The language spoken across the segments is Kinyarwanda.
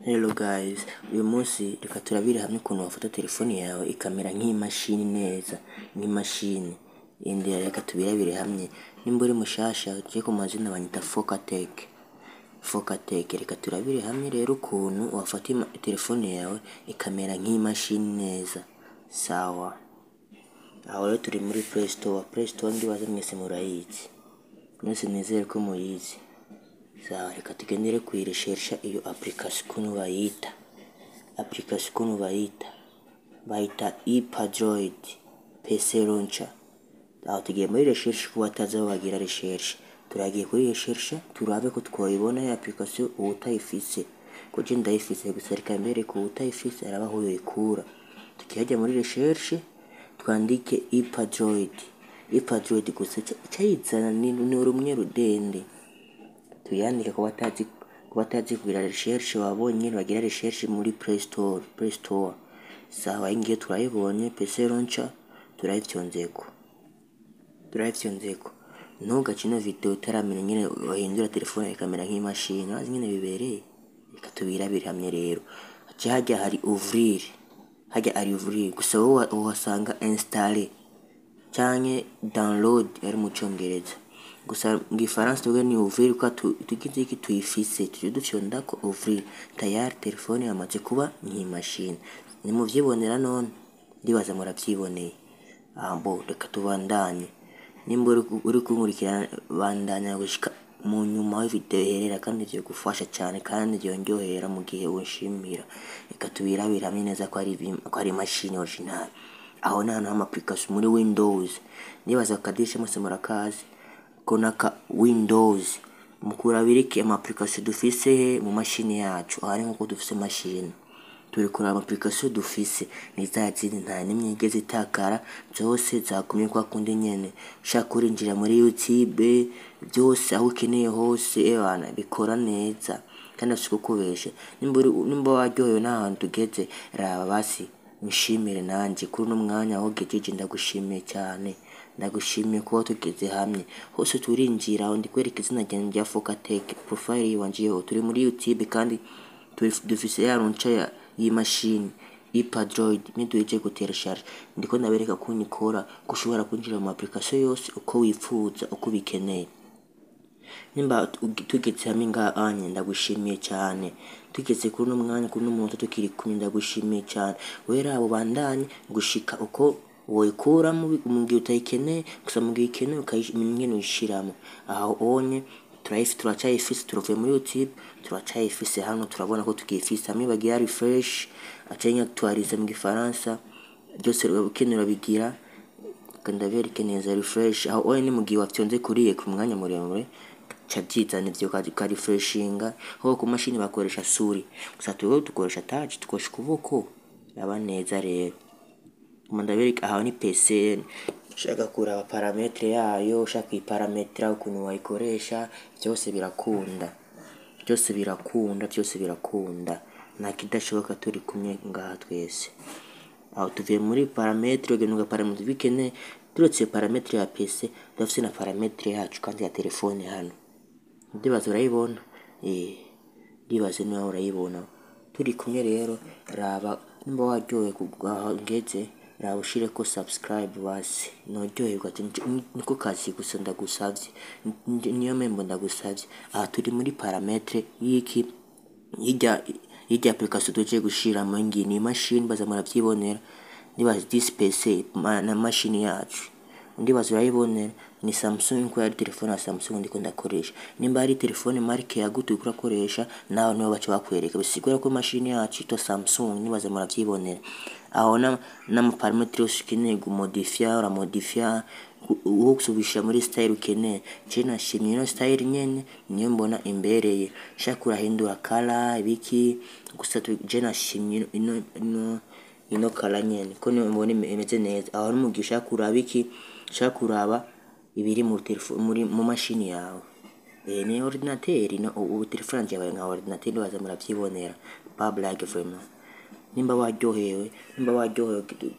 Hello guys, uyu munsi reka turabire hamwe ukuntu wafata telefone yawe ikamera nk'imashini neza, nk'imashini. Indi reka tubirabire hamwe. Nimba uri mushasha je ku mazina banyita FOKA Tech. FOKA Tech reka turabire hamwe rero ukuntu wafata telefone yawe ikamera nk'imashini neza. Sawa. Aho rero turi muri Play Store. Play Store ndibaza mwese murayizi. Mwese nizere ko muyizi. Sawa, reka tugendere kuyireshersha iyo application ukuntu bayita. Application ukuntu bayita iPadroid PC Launcher. Aho tugiye muri recherche ku bataza bagira recherche. Turagiye kuri recherche turabe ko twoyibona ya application utayifise. Ko je ndayifise gusa reka mbere ko utayifise arabaho yoyikura. Tukijya muri recherche twandike iPadroid. iPadroid gusa cyayizana ni urumwe rudende. Tuyandika ku batazi kugira recherche wabonye bagira recherche muri Play Store. Sawa, ingiye turayibonye PC Launcher turayifyonzeko. Ntugakina video utaramenya nyine wahindura telefone ikamera nk'imashini, azi nyine bibereye. Reka tubirabire hamwe rero. Hajya hari ouvrir. Gusa wowe uhasanga installer canke download ari mu Cyongereza. Gusa ngifaransa tuge ni ouvrir kwa tugize iki tuyifise tudufyonda ko ouvrir tayari telefone yamaze kuba nk'imashini. Ni mu vyibonera none ndibaza muravyiboneye. Bo reka tubandanye. Nimba uri kunkurikirana bandanya gushika mu nyuma y'video herera kandi byo gufasha cyane kandi byongerera mu gihe wishimira. Reka tubirabira hamwe neza ko ari machine original. Aho nta application muri Windows. Nibaza kadisha mose murakazi konaka Windows mukura birike application dufise mu mashini yacu. Ari nko dufise machine turi kuri application dufise nizazindi nta nimwe igeze itakara, zose zakumye kwa kundi nyene. Ushaka kurinjira muri YouTube byose aho ukeneye hose bana bikora neza kandi ashikukubeshe. Nimba waryohewe n'ahantu tugeze raba basi nishimire nanje kuri no mwanya aho gejeje ndagushimiye cyane. Ndagushimiye kuba tugeze hamwe hose turinjira aho ndikwereka izina ryanjye rya FOKA Tech. Profile yanje yo turi muri YouTube kandi dufise ya launcher y'imashini iPadroid niduje gutera charge. Ndiko ndabereka ko nikora gushobora kwinjira mu application yose uko wipfuza uko bikeneye. Nimba tugeze hamwe anye ndagushimiye cyane. Tugeze kuri no mwanya kuri no muntu tukiri kumwe ndagushimiye cyane. Wera abo bandanye gushika uko woyikura mu gihe utayikeneye gusa mu gihe ikeneye ukayimenya uyishiramo. Aho onye turacayifise turuvuye muri YouTube turacayifise hano turabona ko tukifise hamwe bagira refresh acenya tuarize mu gifaransa byose ukenera bigira kandi abereke neza refresh. Aho onye ni mu gihe wafyonze kuriye ku mwanya muremure chabyizana ivyo ka refreshinga. Ho ku mashini bakoresha suri gusa tuwe dukoresha touch tukosha kuboko yaba neza rero. Mandabereka aho ni PC shaka kuraba parametre yayo, shaka iparametra ukuntu wayikoresha byose birakunda nta kidashoboka turi kumwe ngaha twese. Aho tuvuye muri parametre ugenuga parametre bikene turetse parametre ya PC dufite na parametre yacu kandi ya telefone hano. Ndibaza urayibona ndibaza niba urayibona turi kumwe rero. Raba nimba waryohe ngeze raba ushire ko subscribe basi noryoherwa niko kazi gusa ndagusavye niyo membo ndagusavye. Aha turi muri parametre yiki ijya application tuje gushira mu ngini machine baza muravyibonera. Ndibaza this PC na machine yacu ndibaza urayibonera ni Samsung ko yari telefone ya Samsung ndiko ndakoresha. Nimba ari telefone marke ya gutu urakoresha naho niho bacha bakwereka bisigura ko machine yacu to Samsung nibaza muravyibonera. Aho na parametre ukeneye modifier ukusubisha muri style ukeneye. Je nashimye no style nyene niyo mbona imbereye. Shaka urahindura color ibiki gusa je nashimye ino color nyene ko niyo mbona imeze neza. Aho n'umugisha kuraba iki shaka kuraba ibiri mu telefone mu mashini yawe. Ni ordinateur ubu telefone yawe nka ordinateur baza muravyibonera public vraiment. Nimba waryohewe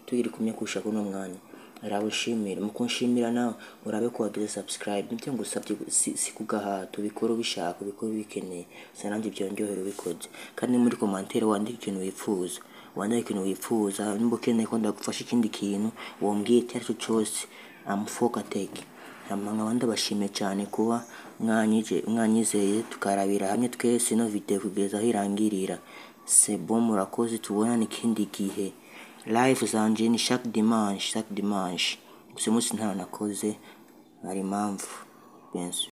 tugiri kumye kushaka no mwanya arabushimira mukunshimira nawe urabe ko wagize subscribe nibyo ngusabye si kugahato ubikora ubishaka ubikora ubikeneye sananje byongerera ubikoze kandi muri commentaire wandike ikintu wipfuza nimba ukeneye ko ndagufasha ikindi kintu wombwiye cyari cyose FOKA tech amanga bandi bashime cyane kuba mwanyizeye tukarabira hamwe twese no video kugeza aho irangirira c'est bon murakoze tubonane ikindi gihe live zanje ni chaque dimanche gusa umunsi nta nakoze hari impamvu bien sûr